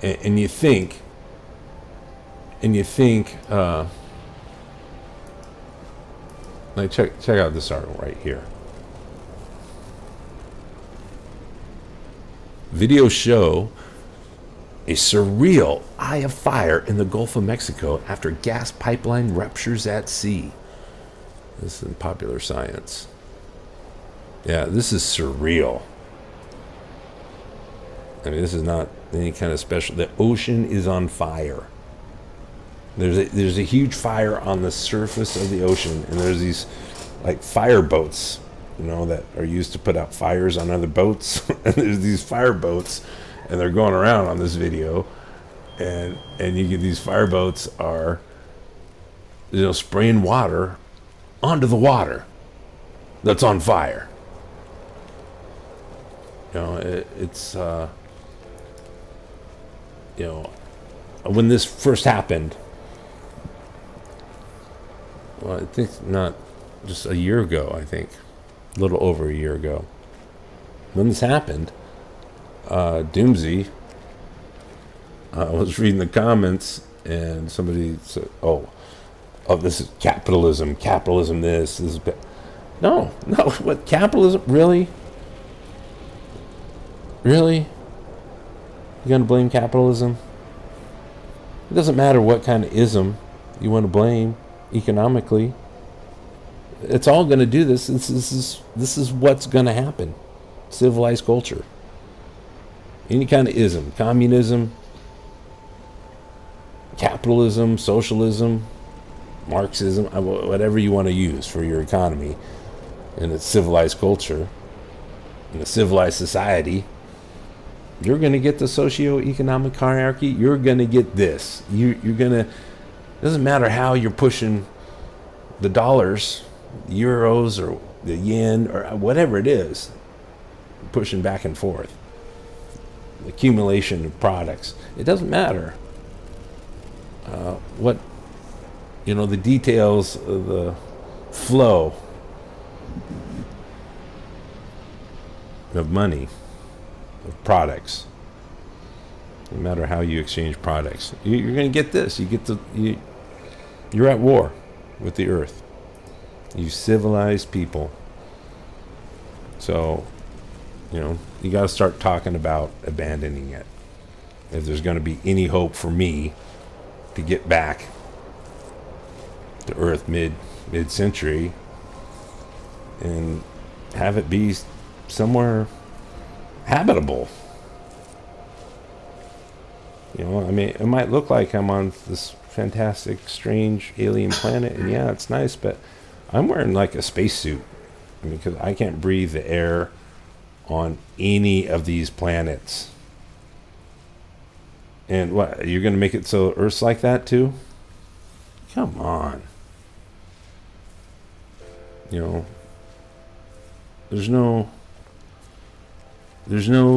S1: And you think, like check out this article right here. Videos show a surreal eye of fire in the Gulf of Mexico after gas pipeline ruptures at sea. This is in Popular Science. Yeah, this is surreal. I mean, this is not any kind of special. The ocean is on fire. There's a huge fire on the surface of the ocean, and there's these like fire boats, that are used to put out fires on other boats. And there's these fire boats, and they're going around on this video, and you get these fire boats are spraying water onto the water that's on fire. It's when this first happened, well, I think not just a year ago, I think a little over a year ago, when this happened, Doomsy, I was reading the comments, and somebody said, oh, this is capitalism, this is no, what, capitalism, really, you're gonna blame capitalism? It doesn't matter what kind of ism you want to blame economically. It's all going to do this. This is what's going to happen. Civilized culture. Any kind of ism, communism, capitalism, socialism, Marxism, whatever you want to use for your economy, and it's civilized culture, in a civilized society, you're going to get the socio-economic hierarchy. You're going to get this. You're going to, doesn't matter how you're pushing the dollars, the euros, or the yen, or whatever it is, pushing back and forth. Accumulation of products. It doesn't matter what, the details of the flow of money, of products. No matter how you exchange products, you're going to get this. You're at war with the earth. You civilized people. So, you got to start talking about abandoning it. If there's going to be any hope for me to get back to Earth mid-century and have it be somewhere habitable. You know, I mean, it might look like I'm on this fantastic, strange alien planet, and yeah, it's nice, but I'm wearing like a spacesuit. I mean, because I can't breathe the air on any of these planets. And what, you're going to make it so Earth's like that too? Come on. You know, there's no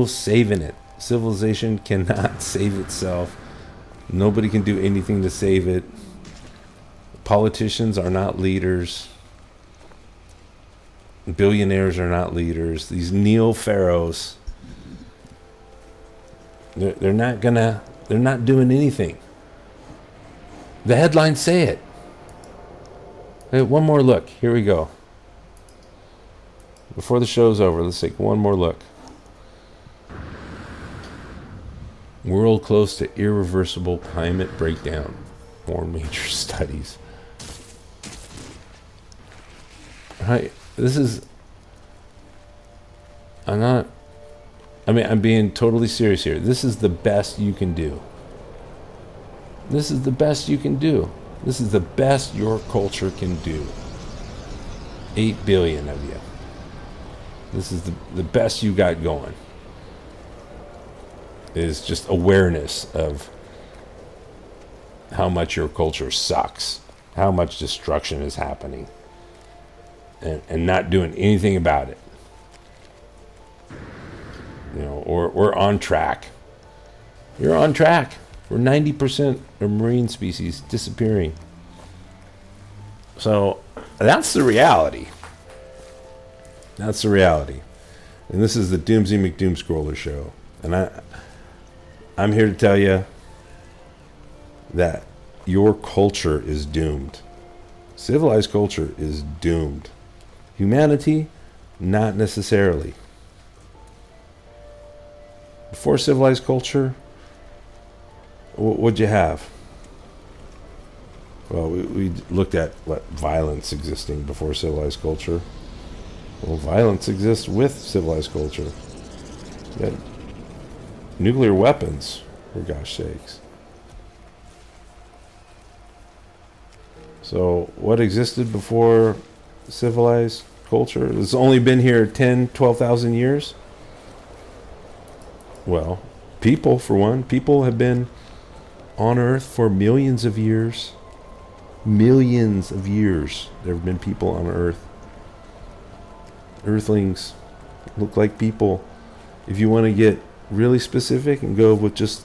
S1: saving it. Civilization cannot save itself. Nobody can do anything to save it. Politicians are not leaders. Billionaires are not leaders. These neo-pharaohs, they're not doing anything. The headlines say it. Hey, one more look. Here we go. Before the show's over, let's take one more look. World close to irreversible climate breakdown. More major studies. Right. I'm being totally serious here. This is the best you can do. This is the best you can do. This is the best your culture can do. 8 billion of you. This is the best you got going. Is just awareness of how much your culture sucks, how much destruction is happening, and not doing anything about it. You know, or we're on track. You're on track. We're 90% of marine species disappearing. So that's the reality. That's the reality. And this is the Doomsy McDoomscroller show. And I'm here to tell you that your culture is doomed. Civilized culture is doomed. Humanity, not necessarily. Before civilized culture, what'd you have? Well, we looked at what violence existing before civilized culture. Well, violence exists with civilized culture. You had nuclear weapons, for gosh sakes. So what existed before civilized culture? It's only been here 10, 12,000 years? Well, people, for one. People have been on Earth for millions of years. Millions of years there have been people on Earth. Earthlings look like people. If you want to get really specific and go with just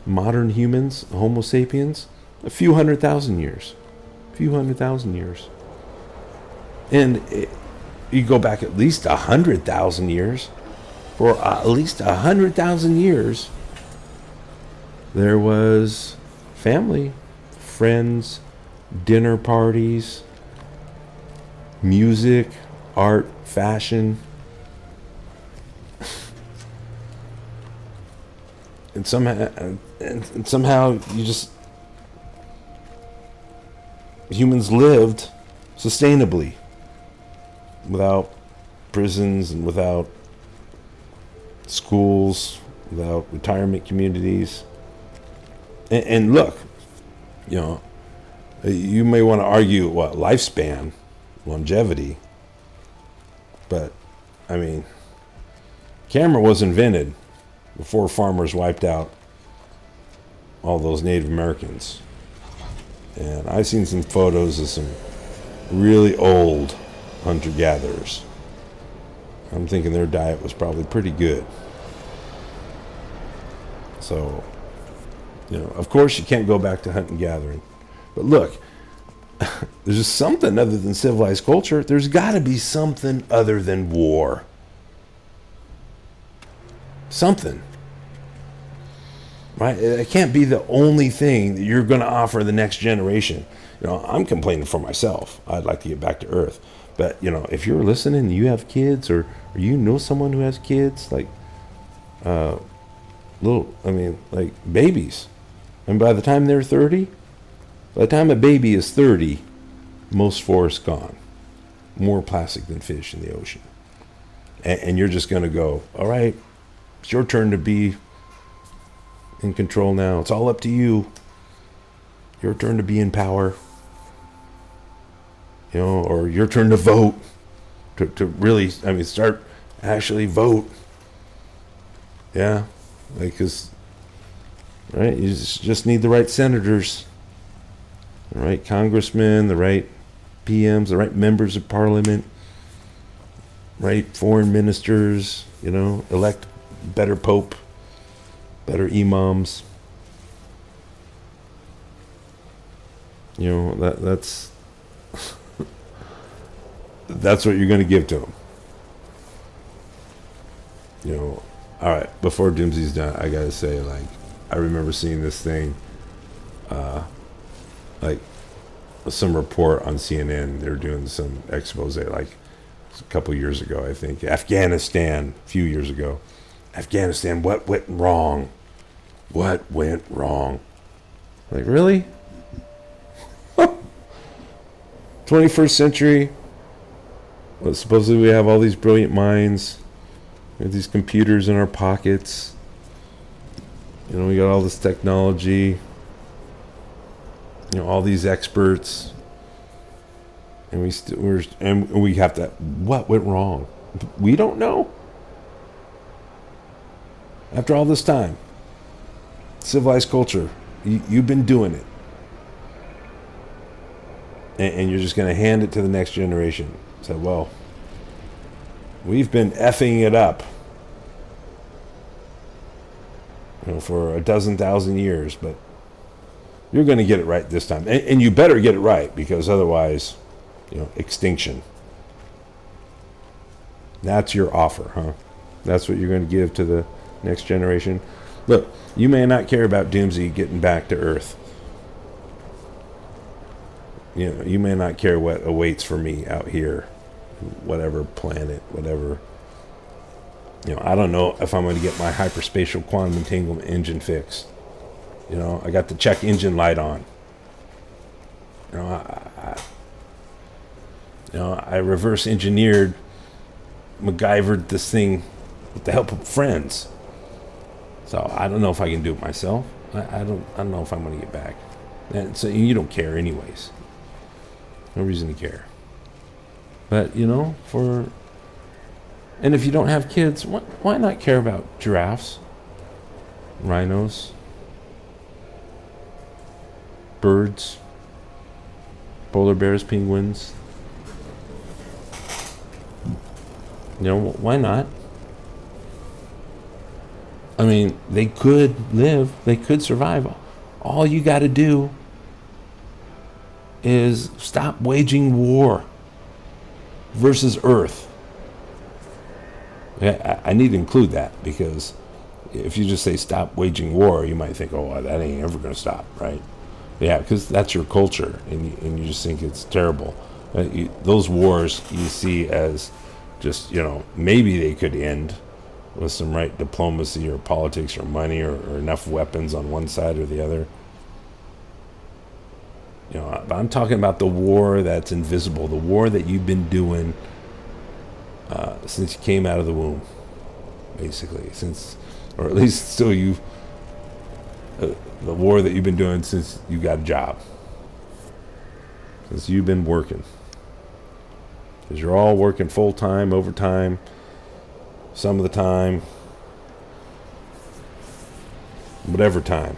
S1: modern humans, Homo sapiens, a few 100,000 years. A few 100,000 years. And you go back at least 100,000 years. For at least 100,000 years, there was family, friends, dinner parties, music, art, fashion. And somehow humans lived sustainably without prisons and without schools, without retirement communities. And look, you know, you may want to argue what lifespan, longevity, but I mean, camera was invented before farmers wiped out all those Native Americans. And I've seen some photos of some really old hunter-gatherers. I'm thinking their diet was probably pretty good. So, you know, of course you can't go back to hunting gathering. But look, there's just something other than civilized culture. There's got to be something other than war. Something. Right? It can't be the only thing that you're going to offer the next generation. You know, I'm complaining for myself. I'd like to get back to Earth. But, you know, if you're listening and you have kids or you know someone who has kids, like like babies. And by the time they're 30, by the time a baby is 30, most forests gone. More plastic than fish in the ocean. And you're just going to go, all right, it's your turn to be in control now. It's all up to you. Your turn to be in power. Or your turn to vote. To really, start actually vote. Yeah. Because, right, you just need the right senators, the right congressmen, the right PMs, the right members of parliament, right foreign ministers, elect better pope, better imams. That's that's what you're going to give to them. All right, before Doomsy's done, I got to say, I remember seeing this thing, some report on CNN. They were doing some expose, a couple years ago, I think. Afghanistan, a few years ago. Afghanistan, what went wrong? What went wrong? Really? 21st century? Well, supposedly we have all these brilliant minds. We have these computers in our pockets. We got all this technology. All these experts. And we have to. What went wrong? We don't know. After all this time, civilized culture, you've been doing it, and you're just going to hand it to the next generation. So, well, we've been effing it up, for a dozen thousand years, but you're going to get it right this time, and you better get it right, because otherwise, extinction. That's your offer, huh? That's what you're going to give to the next generation. Look, you may not care about Doomsy getting back to Earth. You may not care what awaits for me out here, whatever planet, whatever. I don't know if I'm going to get my hyperspatial quantum entanglement engine fixed. I got the check engine light on. I reverse engineered, MacGyvered this thing with the help of friends. So I don't know if I can do it myself. I don't know if I'm going to get back. And so you don't care anyways. No reason to care. But and if you don't have kids, why not care about giraffes, rhinos, birds, polar bears, penguins? Why not? They could live, they could survive. All you got to do is stop waging war versus Earth. I need to include that, because if you just say stop waging war, you might think, oh, that ain't ever going to stop, right? Yeah, because that's your culture, and you just think it's terrible. Those wars you see as just, maybe they could end with some right diplomacy or politics or money or enough weapons on one side or the other. I'm talking about the war that's invisible, the war that you've been doing since you came out of the womb, basically, or at least still the war that you've been doing since you got a job, since you've been working, because you're all working full time, overtime, some of the time, whatever time,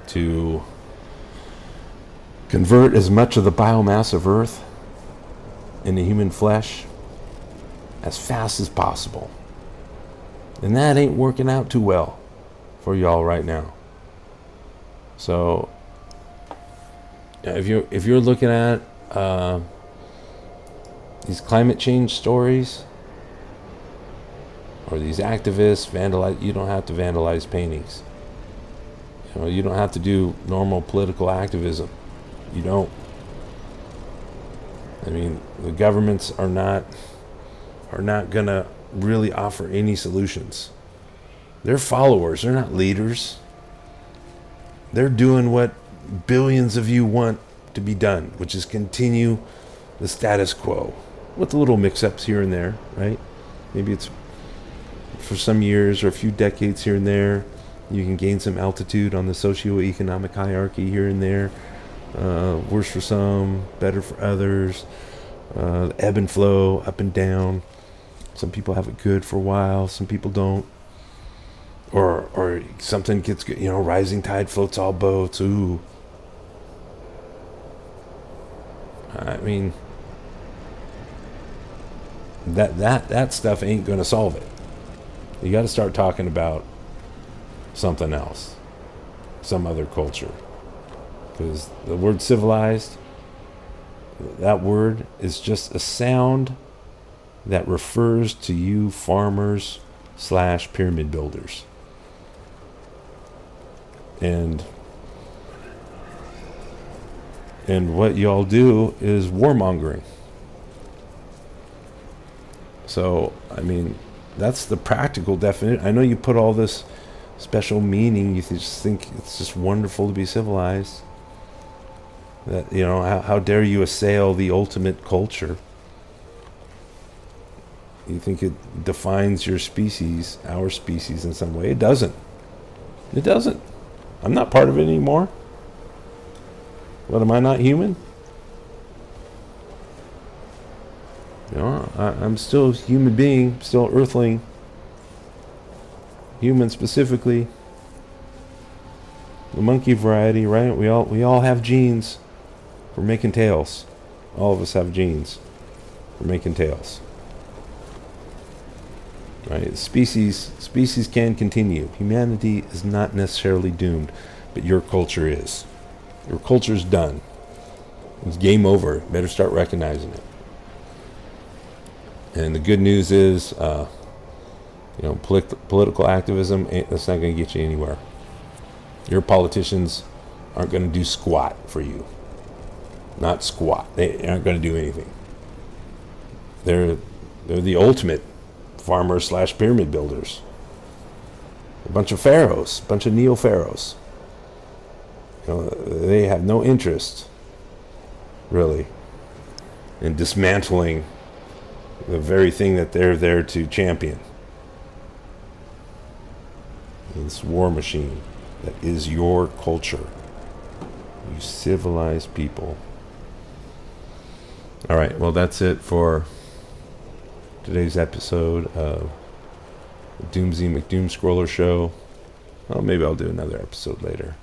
S1: to convert as much of the biomass of Earth into human flesh as fast as possible. And that ain't working out too well for y'all right now. So if you're looking at these climate change stories, or these activists vandalize, you don't have to vandalize paintings. You don't have to do normal political activism. You don't. The governments are not gonna really offer any solutions. They're followers, they're not leaders. They're doing what billions of you want to be done, which is continue the status quo. with little mix-ups here and there, right? Maybe it's for some years or a few decades here and there. You can gain some altitude on the socioeconomic hierarchy here and there. Worse for some, better for others. Ebb and flow, up and down. Some people have it good for a while, some people don't. Or something gets good, rising tide floats all boats. Ooh. I mean, that stuff ain't gonna solve it. You got to start talking about something else, some other culture, because the word civilized, that word is just a sound that refers to you farmers / pyramid builders. And what y'all do is warmongering. So, I mean, that's the practical definition. I know you put all this special meaning. You just think it's just wonderful to be civilized. That, how dare you assail the ultimate culture? You think it defines your species, our species, in some way. It doesn't. It doesn't. I'm not part of it anymore. What, am I not human? I'm still a human being, still earthling. Human specifically. The monkey variety, right? We all have genes for making tails. All of us have genes for making tails. Right? Species can continue. Humanity is not necessarily doomed, but your culture is. Your culture's done. It's game over. Better start recognizing it. And the good news is, political activism, that's not going to get you anywhere. Your politicians aren't going to do squat for you. Not squat. They aren't going to do anything. They're the ultimate farmers / pyramid builders. A bunch of pharaohs, a bunch of neo-pharaohs. They have no interest, really, in dismantling the very thing that they're there to champion. This war machine that is your culture. You civilized people. All right, well, that's it for today's episode of the Doomsy McDoomscroller show. Well, maybe I'll do another episode later.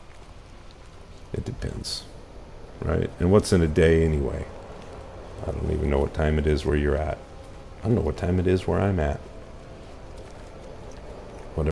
S1: It depends, right? And what's in a day anyway? I don't even know what time it is where you're at. I don't know what time it is where I'm at.